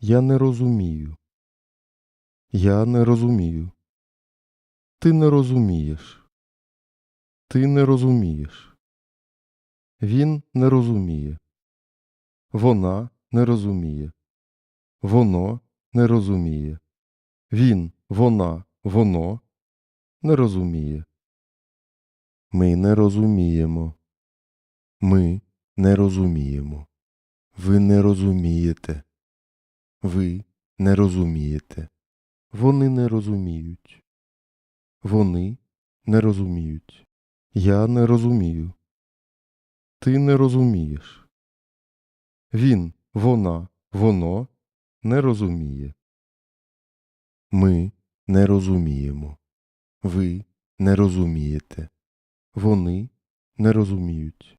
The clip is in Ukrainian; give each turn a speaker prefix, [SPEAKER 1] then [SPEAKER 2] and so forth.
[SPEAKER 1] Я не розумію. Я не розумію. Ти не розумієш. Ти не розумієш. Він не розуміє. Вона не розуміє. Воно не розуміє. Він, вона, воно не розуміє. Ми не розуміємо. Ми не розуміємо. Ви не розумієте. Ви не розумієте. Вони не розуміють. Вони не розуміють. Я не розумію. Ти не розумієш. Він, вона, воно не розуміє. Ми не розуміємо. Ви не розумієте. Вони не розуміють.